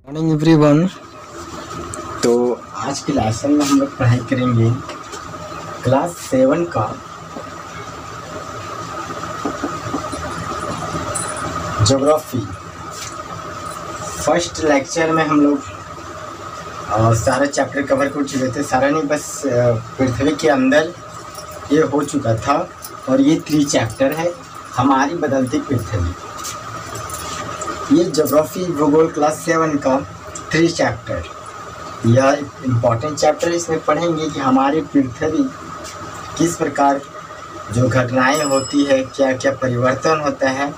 Morning everyone. तो आज के लेसन में हम लोग पढ़ाई करेंगे क्लास 7 का ज्योग्राफी। फर्स्ट लेक्चर में हम लोग सारा चैप्टर कवर कर चुके थे। सारा नहीं, बस पृथ्वी के अंदर ये हो चुका था। और ये 3 चैप्टर है हमारी बदलती पृथ्वी। ये ज्योग्राफी भूगोल क्लास 7 का 3 चैप्टर, यह इम्पॉर्टेंट चैप्टर। इसमें पढ़ेंगे कि हमारी पृथ्वी किस प्रकार जो घटनाएं होती है, क्या क्या परिवर्तन होता है,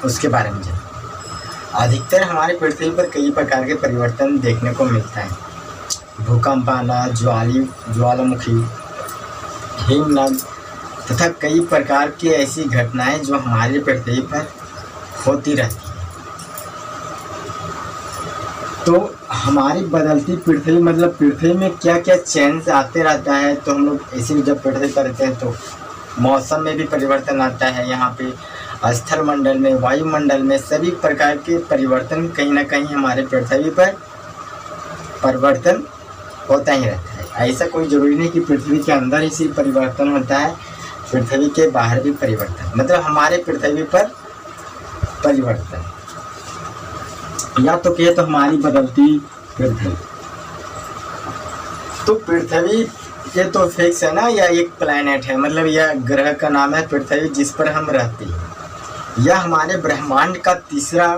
उसके बारे में जानेंगे। अधिकतर हमारी पृथ्वी पर कई प्रकार के परिवर्तन देखने को मिलता है। भूकंप आना, ज्वालामुखी, हिमनद तथा कई प्रकार की ऐसी घटनाएं जो हमारी पृथ्वी पर होती रहती है। तो हमारी बदलती पृथ्वी मतलब पृथ्वी में क्या क्या चेंज आते रहता है। तो हम लोग ऐसे जब पृथ्वी पर रहते हैं तो मौसम में भी परिवर्तन आता है। यहाँ पे स्थल मंडल में, वायुमंडल में सभी प्रकार के परिवर्तन कहीं ना कहीं हमारे पृथ्वी पर परिवर्तन होता ही रहता है। ऐसा कोई ज़रूरी नहीं कि पृथ्वी के अंदर ही सिर्फ परिवर्तन होता है, पृथ्वी के बाहर भी परिवर्तन, मतलब हमारे पृथ्वी पर परिवर्तन, या तो कहे तो हमारी बदलती पृथ्वी। तो पृथ्वी ये तो फिक्स है ना, यह एक प्लैनेट है, मतलब यह ग्रह का नाम है पृथ्वी जिस पर हम रहते हैं। यह हमारे ब्रह्मांड का तीसरा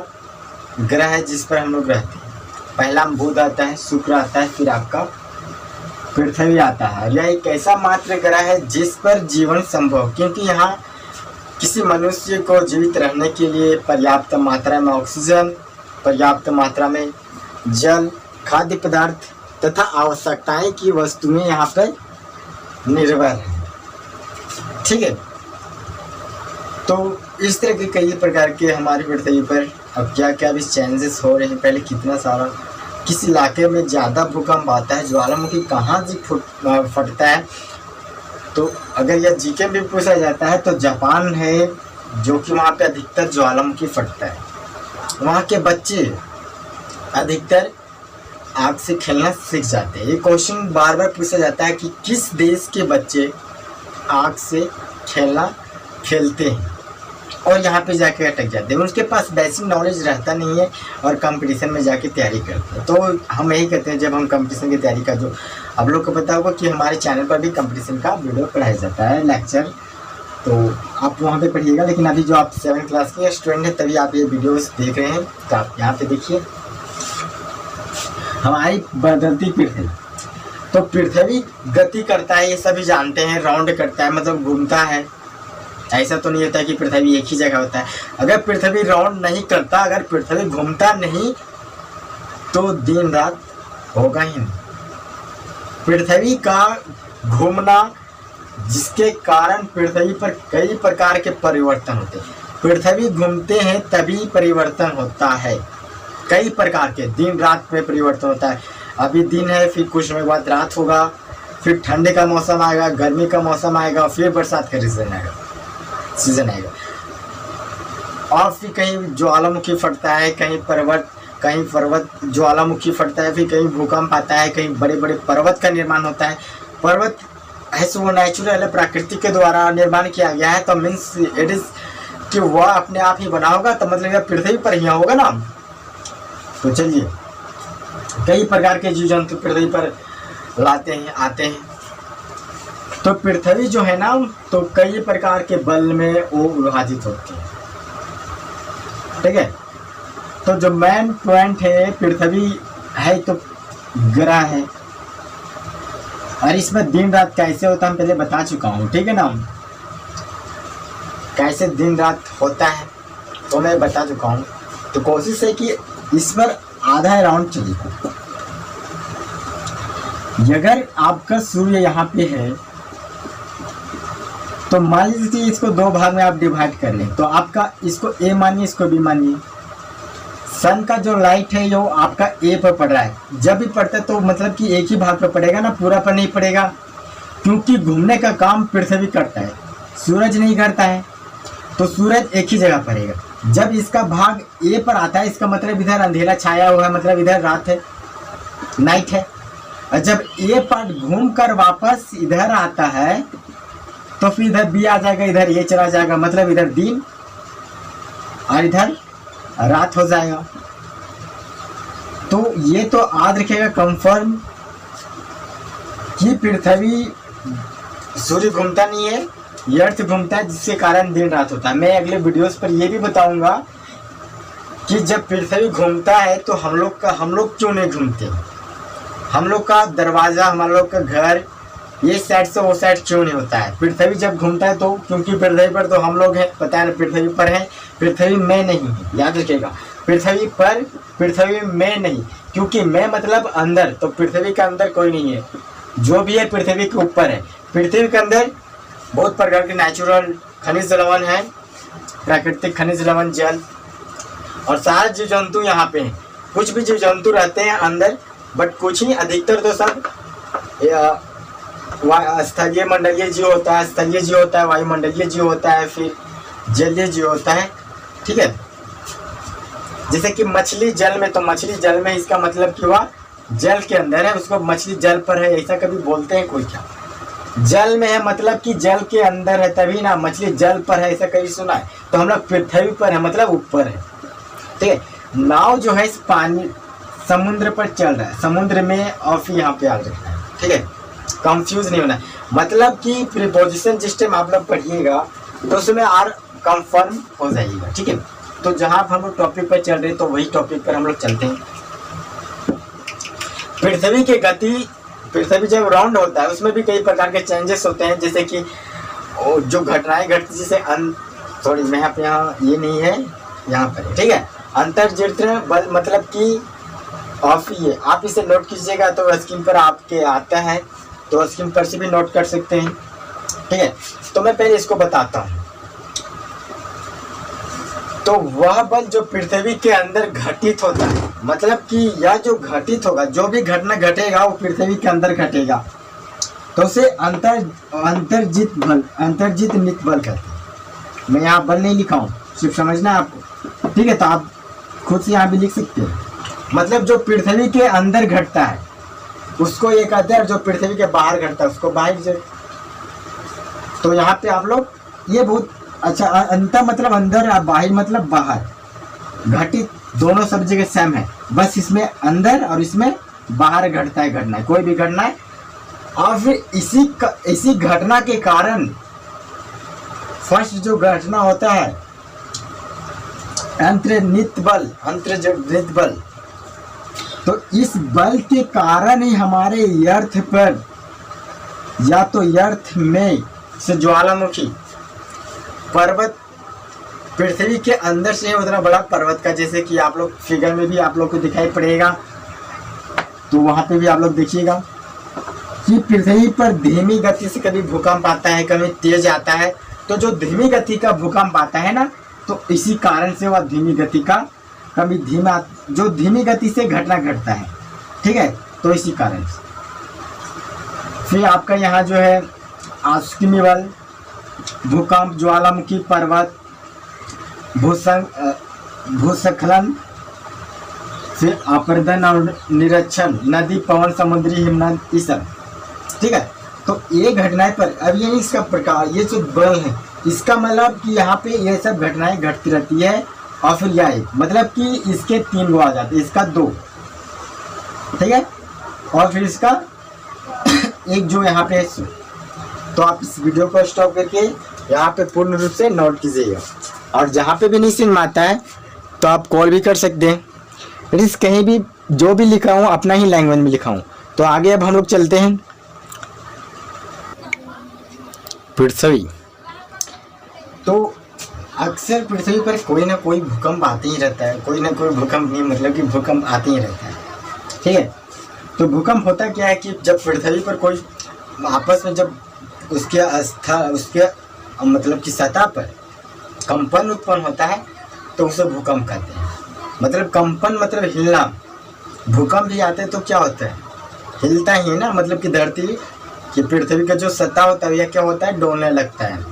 ग्रह है जिस पर हम लोग रहते हैं। पहला बुध आता है, शुक्र आता है, फिर आपका पृथ्वी आता है। यह एक ऐसा मात्र ग्रह है जिस पर जीवन संभव, क्योंकि यहाँ किसी मनुष्य को जीवित रहने के लिए पर्याप्त मात्रा में ऑक्सीजन, पर्याप्त मात्रा में जल, खाद्य पदार्थ तथा आवश्यकताएं की वस्तुएं यहाँ पर निर्भर हैं। ठीक है, तो इस तरह के कई प्रकार के हमारी पृथ्वी पर अब क्या क्या भी चेंजेस हो रहे हैं। पहले कितना सारा, किस इलाके में ज़्यादा भूकंप आता है, ज्वालामुखी कहाँ से फटता है। तो अगर यह जीके में भी पूछा जाता है तो जापान है जो कि वहाँ पे अधिकतर ज्वालामुखी फटता है। वहाँ के बच्चे अधिकतर आग से खेलना सीख जाते हैं। ये क्वेश्चन बार बार पूछा जाता है कि किस देश के बच्चे आग से खेलते हैं और यहाँ पे जाके अटक जाते हैं। उनके पास बेसिक नॉलेज रहता नहीं है और कंपटीशन में जाके तैयारी करते हैं। तो हम यही कहते हैं, जब हम कंपटीशन की तैयारी का, जो आप लोग को पता होगा कि हमारे चैनल पर भी कंपटीशन का वीडियो पढ़ाया जाता है, लेक्चर, तो आप वहाँ पे पढ़िएगा। लेकिन अभी जो आप 7th क्लास के स्टूडेंट हैं तभी आप ये वीडियोस देख रहे हैं, तो आप यहाँ पे देखिए हमारी बदलती पृथ्वी। तो पृथ्वी गति करता है, ये सभी जानते हैं, राउंड करता है मतलब घूमता है। ऐसा तो नहीं होता कि पृथ्वी एक ही जगह होता है। अगर पृथ्वी राउंड नहीं करता, अगर पृथ्वी घूमता नहीं तो दिन रात होगा ही नहीं। पृथ्वी का घूमना, जिसके कारण पृथ्वी पर कई प्रकार के परिवर्तन होते हैं। पृथ्वी घूमते हैं तभी परिवर्तन होता है। कई प्रकार के, दिन रात में परिवर्तन होता है। अभी दिन है, फिर कुछ समय बाद रात होगा, फिर ठंडे का मौसम आएगा, गर्मी का मौसम आएगा, फिर बरसात का सीजन आएगा। और फिर कहीं ज्वालामुखी फटता है, कहीं पर्वत ज्वालामुखी फटता है, फिर कहीं भूकंप आता है, कहीं बड़े बड़े पर्वत का निर्माण होता है। पर्वत ऐसे वो नेचुरल है, प्रकृति के द्वारा निर्माण किया गया है, तो मीन्स इट इज कि वह अपने आप ही बना होगा, तो मतलब पृथ्वी पर ही होगा ना। तो चलिए, कई प्रकार के जीव जंतु पृथ्वी पर आते हैं। तो पृथ्वी जो है ना, तो कई प्रकार के बल में वो विभाजित होती है। ठीक है, तो जो मेन पॉइंट है, पृथ्वी है तो ग्रह है, और इसमें दिन रात कैसे होता है हम पहले बता चुका हूँ। ठीक है ना, कैसे दिन रात होता है तो मैं बता चुका हूँ। तो कोशिश है कि इस पर आधा राउंड चलिए। अगर आपका सूर्य यहाँ पे है तो मान लीजिए इसको 2 भाग में आप डिवाइड कर लें, तो आपका इसको ए मानिए, इसको बी मानिए। सन का जो लाइट है वो आपका ए पर पड़ रहा है। जब भी पड़ता है तो मतलब कि एक ही भाग पर पड़ेगा ना, पूरा पर नहीं पड़ेगा, क्योंकि घूमने का काम पृथ्वी करता है, सूरज नहीं करता है। तो सूरज एक ही जगह पड़ेगा। जब इसका भाग ए पर आता है, इसका मतलब इधर अंधेरा छाया हुआ है, मतलब इधर रात है, नाइट है। और जब ए पार्ट घूम कर वापस इधर आता है तो फिर इधर बी आ जाएगा, इधर ये चला जाएगा, मतलब इधर दिन और इधर रात हो जाएगा। तो ये तो याद रखिएगा कंफर्म कि पृथ्वी, सूर्य घूमता नहीं है, ये अर्थ घूमता है, जिसके कारण दिन रात होता है। मैं अगले वीडियोस पर ये भी बताऊंगा कि जब पृथ्वी घूमता है तो हम लोग क्यों नहीं घूमते, हम लोग का दरवाज़ा, हम लोग का घर ये साइड से वो साइड क्यों नहीं होता है। पृथ्वी जब घूमता है तो क्योंकि पृथ्वी पर तो हम लोग हैं, पता है ना, पृथ्वी पर है, पृथ्वी में नहीं है, याद रखिएगा, पृथ्वी पर, पृथ्वी में नहीं, क्योंकि मैं मतलब अंदर, तो पृथ्वी के अंदर कोई नहीं है, जो भी है पृथ्वी के ऊपर है। पृथ्वी के अंदर बहुत प्रकार के नेचुरल खनिज लवण है, प्राकृतिक खनिज लवण, जल, और सारे जीव जंतु यहाँ पे हैं। कुछ भी जीव जंतु रहते हैं अंदर, बट कुछ ही, अधिकतर तो सब स्थलीय मंडलीय जीव होता है, स्थलीय जीव होता है, वायुमंडलीय जीव होता है, फिर जलीय जीव होता है, ठीक है। जैसे कि मछली जल में, तो मछली जल में इसका मतलब कि वह जल के अंदर है, उसको मछली जल पर है, ऐसा कभी बोलते हैं कोई क्या? जल में है मतलब कि जल के अंदर है, तभी ना मछली जल पर है, ऐसा कभी सुना है? तो हम लोग पृथ्वी पर है, मतलब ऊपर है, ठीक है। नाव जो है इस पानी समुद्र पर चल रहा है, समुद्र में, और फिर यहाँ पे याद रखना है, ठीक है, कंफ्यूज नहीं होना है। मतलब कि प्रीपोजिशन सिस्टम आप लोग पढ़िएगा तो उसमें और कंफर्म हो जाइएगा, ठीक है। तो जहाँ हम लोग टॉपिक पर चल रहे हैं तो वही टॉपिक पर हम लोग चलते हैं। पृथ्वी की गति, पृथ्वी जब राउंड होता है उसमें भी कई प्रकार के चेंजेस होते हैं, जैसे कि जो घटनाएं घटती, जैसे सॉरी मैं यहाँ ये नहीं है, यहाँ पर है, ठीक है। अंतर्जित्र बल, मतलब कि आप इसे नोट कीजिएगा तो स्क्रीन पर आपके आता है, तो स्क्रीन पर से भी नोट कर सकते हैं, ठीक है। तो मैं पहले इसको बताता हूँ। तो वह बल जो पृथ्वी के अंदर घटित होता है, मतलब कि यह जो घटित होगा, जो भी घटना घटेगा वो पृथ्वी के अंदर घटेगा, तो उसे अंतर्जित बल, अंतर्जित नित बल कहते हैं। मैं यहाँ बल नहीं लिखा हूँ, सिर्फ समझना है आपको, ठीक है। तो आप खुद से यहाँ भी लिख सकते हैं। मतलब जो पृथ्वी के अंदर घटता है उसको ये कहते हैं, और जो पृथ्वी के बाहर घटता है उसको बाह्य। तो यहाँ पे आप लोग ये बहुत अच्छा, अंतर मतलब अंदर और बाह्य मतलब बाहर, घटित दोनों सब जगह सेम है, बस इसमें अंदर और इसमें बाहर घटता है घटना, कोई भी घटना है। और फिर इसी घटना के कारण फर्स्ट जो घटना होता है अंतर्निहित बल, अंतर्निहित बल, तो इस बल के कारण ही हमारे अर्थ पर, या तो अर्थ में से ज्वालामुखी पर्वत, पृथ्वी के अंदर से उतना बड़ा पर्वत का, जैसे कि आप लोग फिगर में भी आप लोग को दिखाई पड़ेगा, तो वहाँ पे भी आप लोग देखिएगा कि पृथ्वी पर धीमी गति से कभी भूकंप आता है, कभी तेज आता है। तो जो धीमी गति का भूकंप आता है ना, तो इसी कारण से वह धीमी गति का, कभी धीमा, जो धीमी गति से घटना घटता है, ठीक है, तो इसी कारण से। फिर आपका यहाँ जो है आस्किमी बल, भूकंप, ज्वालामुखी, पर्वत, भूस्खलन, फिर अपर्दन और निरीक्षण, नदी, पवन, समुद्री हिमनद, ये सब, ठीक है। तो ये घटनाएं पर, अब ये इसका प्रकार, ये जो बल है, इसका मतलब कि यहाँ पे ये सब घटनाएं घटती रहती है। और फिर यह एक, मतलब कि इसके 3 गो आ जाते हैं, इसका 2, ठीक है, और फिर इसका एक जो यहाँ पे है। तो आप इस वीडियो को स्टॉप करके यहाँ पे पूर्ण रूप से नोट कीजिएगा, और जहाँ पे भी नहीं समझ में आता है तो आप कॉल भी कर सकते हैं। प्लीज़ कहीं भी जो भी लिखा हूँ अपना ही लैंग्वेज में लिखा हूँ। तो आगे अब हम लोग चलते हैं। पृथ्वी, तो अक्सर पृथ्वी पर कोई ना कोई भूकंप आते ही रहता है, कोई ना कोई भूकंप नहीं, मतलब कि भूकंप आते ही रहता है, ठीक है। तो भूकंप होता क्या है कि जब पृथ्वी पर कोई आपस में, जब उसके मतलब कि सतह पर कंपन उत्पन्न होता है तो उसे भूकंप कहते हैं। मतलब कंपन मतलब हिलना, भूकंप भी आते हैं तो क्या होता है, हिलता ही है ना, मतलब कि धरती की, पृथ्वी का जो सतह होता है यह क्या होता है, डोलने लगता है।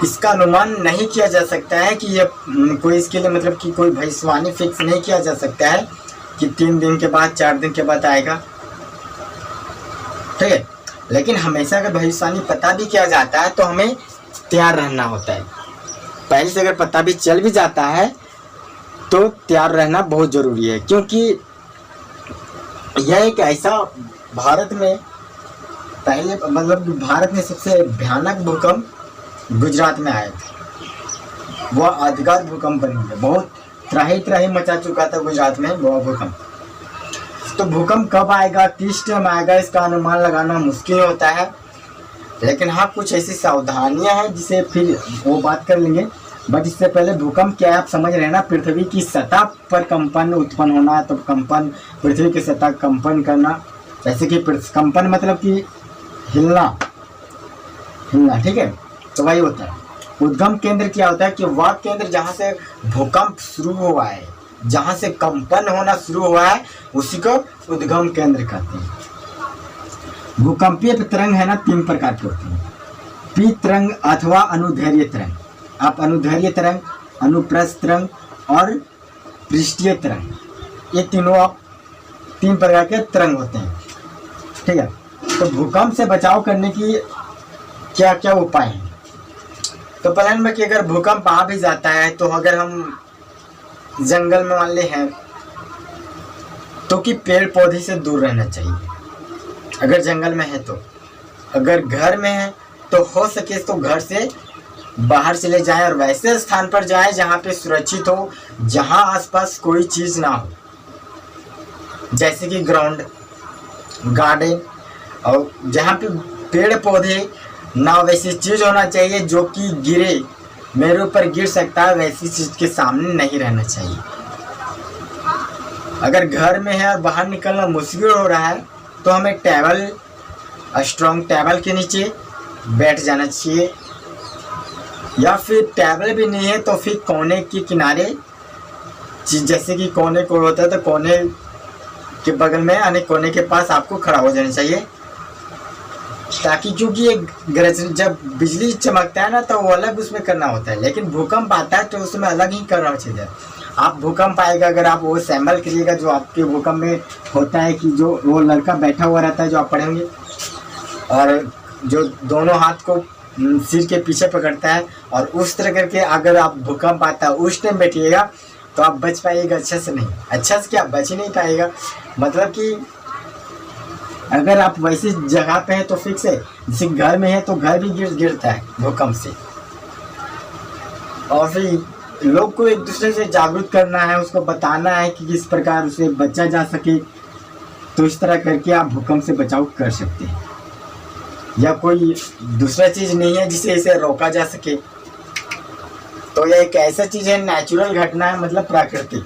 इसका अनुमान नहीं किया जा सकता है कि ये कोई इसके लिए मतलब कि कोई भविष्यवाणी फिक्स नहीं किया जा सकता है कि 3 दिन के बाद 4 दिन के बाद आएगा, ठीक है। लेकिन हमेशा अगर भविष्यवाणी पता भी किया जाता है तो हमें तैयार रहना होता है। पहले से अगर पता भी चल भी जाता है तो तैयार रहना बहुत ज़रूरी है, क्योंकि यह एक ऐसा भारत में पहले मतलब भारत में सबसे भयानक भूकंप गुजरात में आया था। वह यादगार भूकंप बन गया, बहुत त्राही मचा चुका था गुजरात में वह भूकंप। तो भूकंप कब आएगा, किस टाइम आएगा, इसका अनुमान लगाना मुश्किल होता है। लेकिन हाँ, कुछ ऐसी सावधानियां हैं जिसे फिर वो बात कर लेंगे। बट इससे पहले भूकंप क्या है आप समझ रहे हैं ना, पृथ्वी की सतह पर कंपन उत्पन्न होना। तो कंपन, पृथ्वी की सतह कंपन करना, जैसे कि कंपन मतलब कि हिलना, ठीक है। तो वही होता है। उद्गम केंद्र क्या होता है कि वह केंद्र जहाँ से भूकंप शुरू हुआ है, जहाँ से कंपन होना शुरू हुआ है, उसी को उद्गम केंद्र कहते हैं। भूकंपीय तरंग है ना 3 प्रकार के होते हैं। पी तरंग अथवा अनुदैर्घ्य तरंग। आप अनुदैर्घ्य तरंग, अनुप्रस्थ तरंग और पृष्ठीय तरंग, ये तीनों आप 3 प्रकार के तरंग होते हैं, ठीक है। तो भूकंप से बचाव करने की क्या क्या उपाय हैं। तो प्लान में कि अगर भूकंप आ भी जाता है तो अगर हम जंगल में मान ले हैं तो कि पेड़ पौधे से दूर रहना चाहिए अगर जंगल में है तो। अगर घर में है तो हो सके तो घर से बाहर चले जाएं और वैसे स्थान पर जाएं जहां पे सुरक्षित हो, जहां आसपास कोई चीज़ ना हो, जैसे कि ग्राउंड, गार्डन, और जहां पे पेड़ पौधे ना वैसी चीज़ होना चाहिए जो कि गिरे, मेरे ऊपर गिर सकता है, वैसी चीज़ के सामने नहीं रहना चाहिए। अगर घर में है और बाहर निकलना मुश्किल हो रहा है तो हमें टेबल, स्ट्रॉन्ग टेबल के नीचे बैठ जाना चाहिए, या फिर टेबल भी नहीं है तो फिर कोने के किनारे, जैसे कि कोने को होता है तो कोने के बगल में यानी कोने के पास आपको खड़ा हो जाना चाहिए, ताकि क्योंकि ये गरज जब बिजली चमकता है ना तो वो अलग उसमें करना होता है, लेकिन भूकंप आता है तो उसमें अलग ही करना चाहिए। आप भूकंप आएगा अगर आप वो सैंपल करिएगा जो आपके भूकंप में होता है कि जो वो लड़का बैठा हुआ रहता है जो आप पढ़ेंगे, और जो दोनों हाथ को सिर के पीछे पकड़ता है, और उस तरह करके अगर आप भूकंप आता है उस टाइम बैठिएगा तो आप बच पाइएगा अच्छे से। नहीं, अच्छा से क्या, बच ही नहीं पाएगा। मतलब कि अगर आप वैसी जगह पे हैं तो फिक्स है, जैसे घर में है तो घर भी गिरता है भूकंप से। और फिर लोग को एक दूसरे से जागरूक करना है, उसको बताना है कि किस प्रकार उसे बचा जा सके। तो इस तरह करके आप भूकंप से बचाव कर सकते हैं, या कोई दूसरा चीज़ नहीं है जिसे इसे रोका जा सके। तो यह एक ऐसा चीज़ है, नेचुरल घटना है, मतलब प्राकृतिक,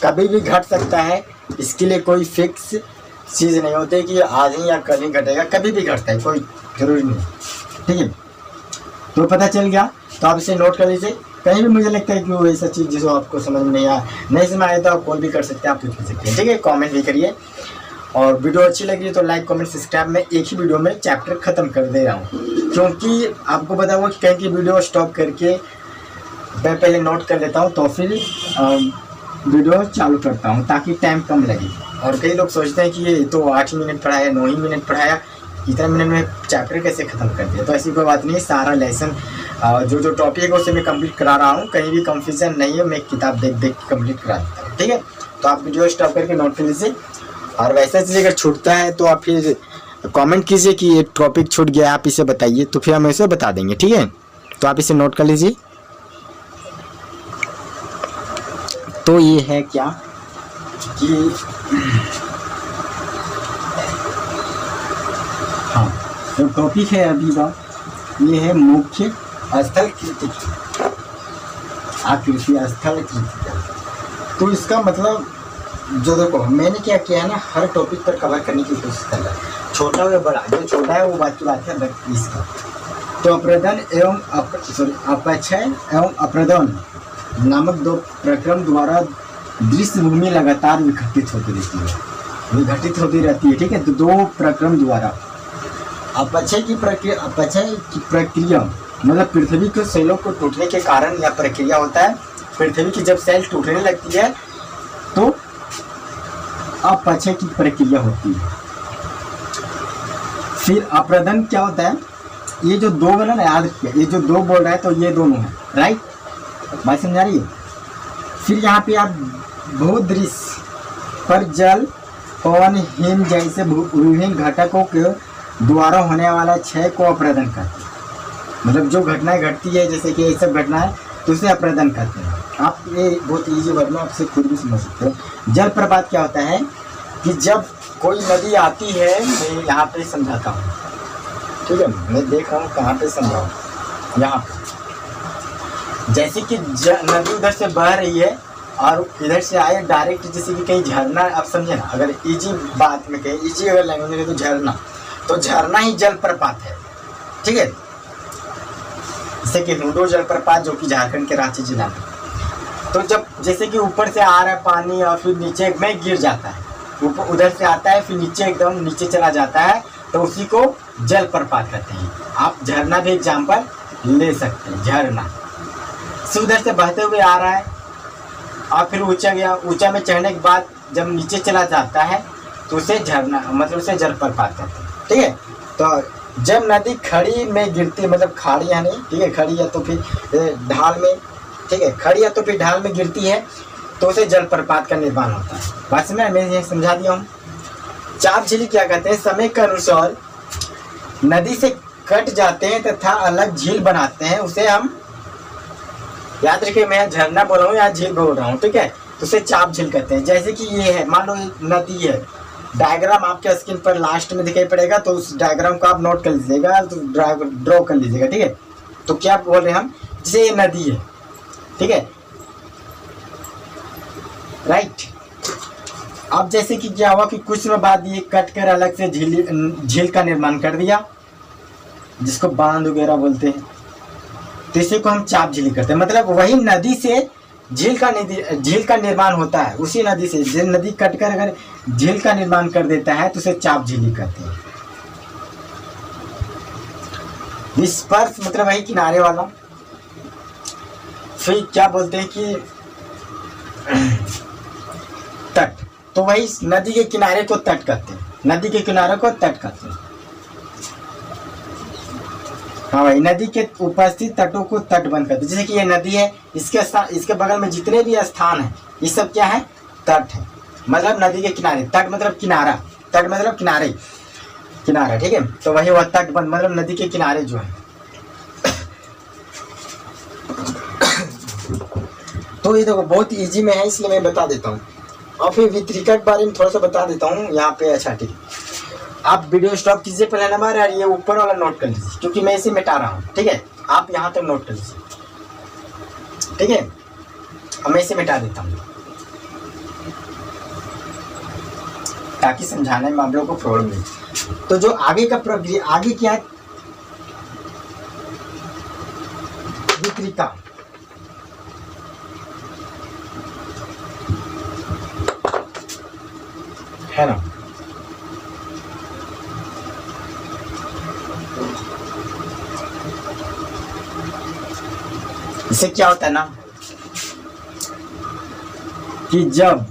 कभी भी घट सकता है। इसके लिए कोई फिक्स चीज़ नहीं होती कि आज ही या कल ही घटेगा, कभी भी घटता है, कोई जरूरी नहीं, ठीक है। तो पता चल गया, तो आप इसे नोट कर लीजिए। कहीं भी मुझे लगता है कि वो ऐसा चीज़ जिसको आपको समझ में नहीं समझ आया तो आप कॉल भी कर सकते हैं, आप पूछ सकते हैं, ठीक है। कमेंट भी करिए, और वीडियो अच्छी लगी तो लाइक कमेंट सब्सक्राइब। मैं एक ही वीडियो में चैप्टर ख़त्म कर दे रहा हूँ, क्योंकि आपको पता होगा कि कहीं की वीडियो स्टॉप करके मैं पहले नोट कर लेता हूँ तो फिर वीडियो चालू करता हूँ ताकि टाइम कम लगे। और कई लोग सोचते हैं कि ये तो 8 मिनट पढ़ाया, 9 ही मिनट पढ़ाया, इतना मिनट में चैप्टर कैसे ख़त्म कर दिया। तो ऐसी कोई बात नहीं, सारा लेसन जो टॉपिक है उसे मैं कंप्लीट करा रहा हूँ, कहीं भी कंफ्यूजन नहीं है, मैं किताब देख देख के कंप्लीट करा देता हूँ, ठीक है। तो आप वीडियो स्टॉप करके नोट कर लीजिए, और वैसा चीज़ अगर छूटता है तो आप फिर कमेंट कीजिए कि ये टॉपिक छूट गया, आप इसे बताइए, तो फिर हम इसे बता देंगे, ठीक है। तो आप इसे नोट कर लीजिए। तो ये है क्या कि हाँ, जो टॉपिक है अभी का ये है मुख्य स्थल कृति, आकृति स्थल कृति। तो इसका मतलब जो देखो मैंने क्या किया है ना, हर टॉपिक पर कवर करने की कोशिश कर रहा है, छोटा हो या बड़ा, जो छोटा है वो बात की बात है, बट इसका तो अप्रदन एवं अपक्षय एवं अप्रदन नामक 2 प्रक्रम द्वारा दृश्य भूमि लगातार विघटित होती रहती है, ठीक है। तो 2 प्रक्रम द्वारा अपक्षय की प्रक्रिया मतलब पृथ्वी के सेलों को टूटने के कारण यह प्रक्रिया होता है। पृथ्वी की जब सेल टूटने लगती है तो अपक्षय की प्रक्रिया होती है। फिर अप्रदन क्या होता है, ये जो दो बोला ना, याद रखिए, ये जो दो बोल रहा है तो ये दोनों है, राइट, बात समझ आ रही है। फिर यहाँ पे आप भूदृश्य पर जल, पवन, हिम जैसे विभिन्न घटकों के द्वारा होने वाला क्षय को अप्रदन करते हैं। मतलब जो घटनाएं घटती है, जैसे कि ये सब घटनाएं, तो उसे अप्रदन करते हैं। आप ये बहुत इजी वर्ड में आपसे खुद भी समझ सकते हो। जल प्रपात क्या होता है कि जब कोई नदी आती है, मैं यहाँ पे समझाता हूँ, ठीक है, मैं देख रहा हूँ कहाँ पे समझाऊँ। यहाँ पे जैसे कि नदी उधर से बह रही है और इधर से आए डायरेक्ट, जैसे कि कहीं झरना, आप समझे ना, अगर इजी बात में कहें, इजी अगर लैंग्वेज में, तो झरना, तो झरना ही जल प्रपात है, ठीक है। जैसे कि हुडो जलप्रपात जो कि झारखंड के रांची जिला में, तो जब जैसे कि ऊपर से आ रहा है पानी और फिर नीचे में गिर जाता है, ऊपर उधर से आता है फिर नीचे एकदम नीचे चला जाता है, तो उसी को जलप्रपात कहते हैं। आप झरना भी एग्जाम्पल ले सकते हैं। झरना से उधर से बहते हुए आ रहा है और फिर ऊंचा गया, ऊंचा में चढ़ने के बाद जब नीचे चला जाता है तो उसे झरना, मतलब उसे जलप्रपात कहते हैं, ठीक है। तो जब नदी खड़ी में गिरती, मतलब खाड़ी है नहीं, ठीक है, खड़ी है तो फिर ढाल में, ठीक है, खड़ी है तो फिर ढाल में गिरती है, तो उसे जलप्रपात का निर्माण होता है। बस मैं ये समझा दिया हूँ। चाप झील क्या कहते हैं, समय के अनुसार नदी से कट जाते हैं तथा अलग झील बनाते हैं, उसे हम, याद रखिए मैं झरना बोल रहा हूँ या झील बोल रहा हूँ, ठीक है, तो उसे चाप झील कहते हैं। जैसे कि ये है, मान लो नदी है, डायग्राम आपके स्क्रीन पर लास्ट में दिखाई पड़ेगा, तो उस डायग्राम को आप नोट कर लीजिएगा, तो ड्रॉ कर लीजिएगा, ठीक है। तो क्या बोल रहे हैं हम, जैसे ये नदी है, ठीक है, राइट। अब जैसे कि क्या हुआ कि कुछ समय बाद ये कट कर अलग से झील का निर्माण कर दिया, जिसको बांध वगैरह बोलते हैं, तो इसी को हम चाप झील करते हैं। मतलब वही नदी से झील का निर्माण होता है, उसी नदी से, जो नदी कटकर अगर झील का निर्माण कर देता है तो उसे चाप झीली कहते हैं। डिस्पर्स मतलब वही किनारे वाला। फिर क्या बोलते हैं कि तट, तो वही नदी के किनारे को तट कहते हैं, नदी के किनारे को तट कहते हैं। हाँ भाई, नदी के उपस्थित तटों को तटबंध करते हैं। जैसे कि ये नदी है, इसके बगल में जितने भी स्थान है, ये सब क्या है, तट है, मतलब नदी के किनारे। तट मतलब किनारा, तट मतलब किनारे, किनारा, ठीक है। तो वही वह तटबंध मतलब नदी के किनारे जो है। तो ये देखो बहुत इजी में है, इसलिए मैं बता देता हूँ। और फिर वितरिका के बारे में थोड़ा सा बता देता हूँ यहाँ पे। अच्छा ठीक है, आप वीडियो स्टॉप कीजिए पहले नंबर, और ये ऊपर वाला नोट कर लीजिए, क्योंकि मैं इसे मिटा रहा हूँ, ठीक है। आप यहाँ तक नोट कर लीजिए, ठीक है। अब मैं इसे मिटा देता हूँ ताकि समझाने में आप लोगों को प्रॉब्लम नहीं। तो जो आगे का प्रक्रिया, आगे क्या है, वितरिका, है ना। इससे क्या होता है ना कि जब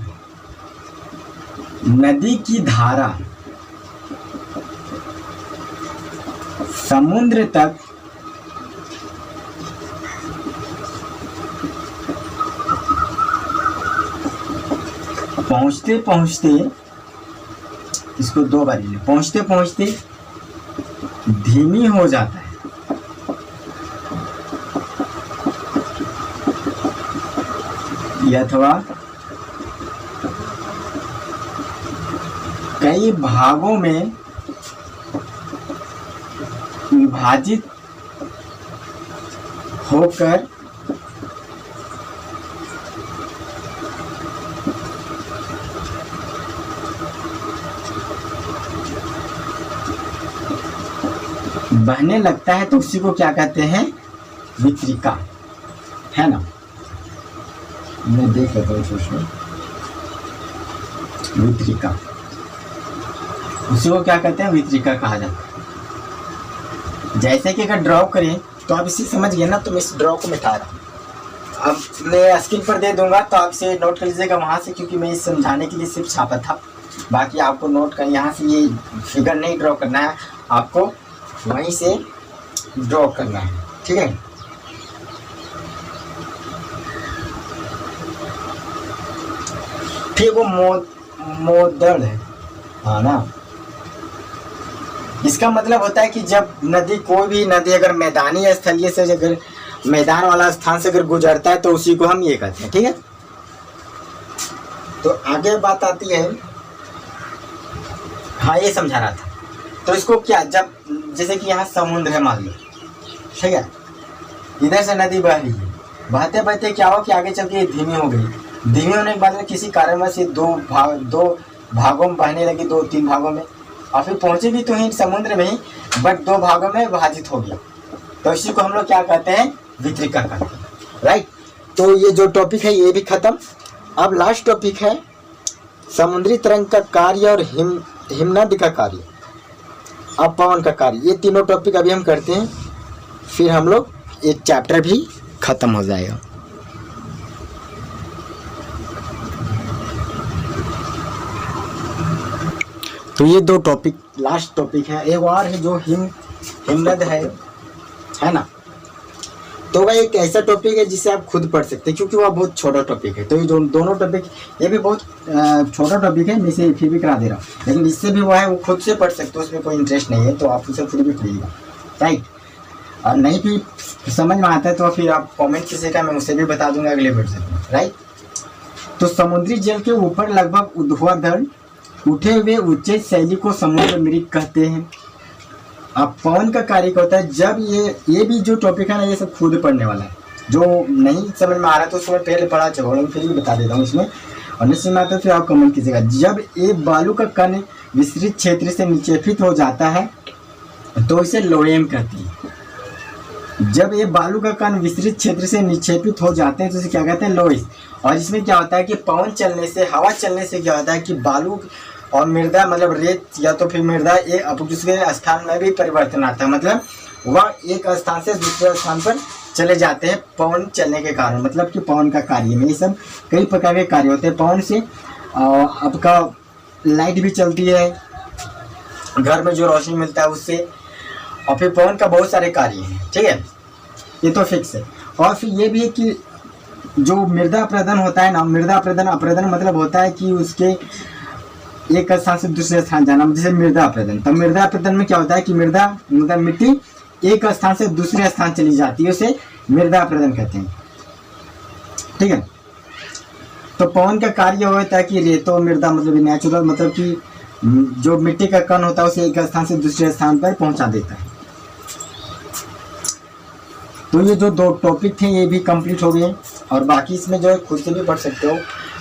नदी की धारा समुद्र तक पहुंचते पहुंचते, इसको दो बार ले, पहुंचते पहुंचते धीमी हो जाता है, अथवा कई भागों में विभाजित होकर बहने लगता है, तो उसी को क्या कहते हैं, वितरिका, है ना। मैं देख लेता हूँ सोचो, वितरिका, उसी को क्या कहते हैं, वितरिका कहा जाता है। जैसे कि अगर ड्रॉ करें तो आप इसे समझ गए ना, तो मैं इस ड्रॉ को मिटा रहा हूँ। अब मैं स्क्रीन पर दे दूंगा तो आप इसे नोट कर लीजिएगा वहाँ से, क्योंकि मैं इसे समझाने के लिए सिर्फ छापा था। बाकी आपको नोट कर यहाँ से ये फिगर नहीं ड्रॉ करना है, आपको वहीं से ड्रॉ करना है, ठीक है। फिर वो मोदड़ है, हाँ ना। इसका मतलब होता है कि जब नदी, कोई भी नदी अगर मैदानी या स्थलीय से, अगर मैदान वाला स्थान से अगर गुजरता है तो उसी को हम ये कहते हैं, ठीक है। तो आगे बात आती है, हाँ ये समझा रहा था। तो इसको क्या, जब जैसे कि यहाँ समुद्र है मान लो, ठीक है, इधर से नदी बह रही है, बहते बहते क्या हो कि आगे चल के धीमी हो गई। धीमी होने के बाद में किसी कारणवश से दो भागों में बहने लगी, 2-3 भागों में, और फिर पहुंचेगी तो ही समुद्र में ही, बट 2 भागों में विभाजित हो गया। तो इसी को हम लोग क्या कहते हैं, वितरिका कहते हैं, राइट। तो ये जो टॉपिक है ये भी खत्म। अब लास्ट टॉपिक है समुद्री तरंग का कार्य और हिमनद का कार्य, अब पवन का कार्य। ये तीनों टॉपिक अभी हम करते हैं, फिर हम लोग एक चैप्टर भी खत्म हो जाएगा। तो ये 2 टॉपिक लास्ट टॉपिक है। एक और है जो हिमनद है ना। तो वह एक ऐसा टॉपिक है जिसे आप खुद पढ़ सकते हैं, क्योंकि वह बहुत छोटा टॉपिक है। तो ये दोनों टॉपिक, ये भी बहुत छोटा टॉपिक है, मैं इसे फिर भी करा दे रहा हूँ, लेकिन इससे भी वो है वो खुद से पढ़ सकते हो, उसमें कोई इंटरेस्ट नहीं है तो आप उसे खुद भी पढ़िएगा, राइट। और नहीं भी समझ में आता है तो फिर आप कमेंट कीजिएगा, मैं उसे भी बता दूंगा अगले वीडियो में, राइट। तो समुद्री जल के ऊपर लगभग ऊर्ध्वाधर उठे हुए ऊंचे शैली को समुद्र मृग कहते हैं। अब पवन का कार्य होता है, जब ये भी जो टॉपिक है ना, ये सब खुद पढ़ने वाला है। जो नहीं समझ में आ रहा है तो उसको मैं पहले पढ़ा चुका हूँ, फिर भी बता देता हूँ इसमें, और नहीं समझ में आता तो फिर आप कमेंट कीजिएगा। जब एक बालू का कण विस्तृत क्षेत्र से निक्षेपित हो जाता है तो इसे लोएम कहती है। जब ये बालू का कण विस्तृत क्षेत्र से निक्षेपित हो जाते हैं तो इसे क्या कहते हैं, लोइस। और इसमें क्या होता है कि पवन चलने से, हवा चलने से क्या होता है कि बालू और मृदा, मतलब रेत या तो फिर मृदा, ये दूसरे स्थान में भी परिवर्तन आता है, मतलब वह एक स्थान से दूसरे स्थान पर चले जाते हैं पवन चलने के कारण। मतलब कि पवन का कार्य में ये सब कई प्रकार के कार्य होते हैं। पवन से आपका लाइट भी चलती है, घर में जो रोशनी मिलता है उससे, और फिर पवन का बहुत सारे कार्य हैं, ठीक है, ये तो फिक्स है। और फिर ये भी है कि जो मृदा अप्रदन होता है ना, मृदा अप्रदन मतलब होता है कि उसके एक स्थान से दूसरे स्थान जाना, जैसे मृदा अप्रदन। तब मृदा अप्रदन में क्या होता है कि मृदा मतलब मिट्टी एक स्थान से दूसरे स्थान चली जाती है, उसे मृदा अप्रदन कहते हैं, ठीक है। तो पवन का कार्य होता है कि रेतो मृदा मतलब नेचुरल, मतलब कि जो मिट्टी का कण होता है उसे एक स्थान से दूसरे स्थान पर पहुंचा देता है। तो ये जो 2 टॉपिक थे ये भी कंप्लीट हो गए, और बाकी इसमें जो है खुद से भी पढ़ सकते हो।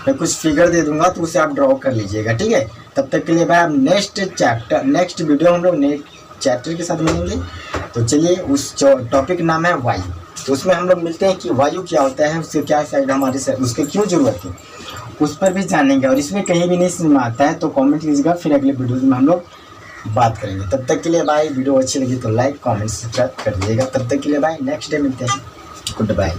मैं कुछ फिगर दे दूंगा तो उसे आप ड्रॉ कर लीजिएगा, ठीक है। तब तक के लिए भाई आप नेक्स्ट वीडियो हम लोग नेक्स्ट चैप्टर के साथ मिलेंगे। तो चलिए, उस टॉपिक नाम है वायु। तो उसमें हम लोग मिलते हैं कि वायु क्या होता है, उसके क्या साइड हमारे से, उसके क्यों जरूरत है, उस पर भी जानेंगे। और इसमें कहीं भी नहीं समझ में आता है तो कमेंट कीजिएगा, फिर अगले वीडियो में हम लोग बात करेंगे। तब तक के लिए भाई, वीडियो अच्छी लगी तो लाइक कमेंट सब्सक्राइब कर दीजिएगा। तब तक के लिए भाई, नेक्स्ट डे मिलते हैं। Good bye.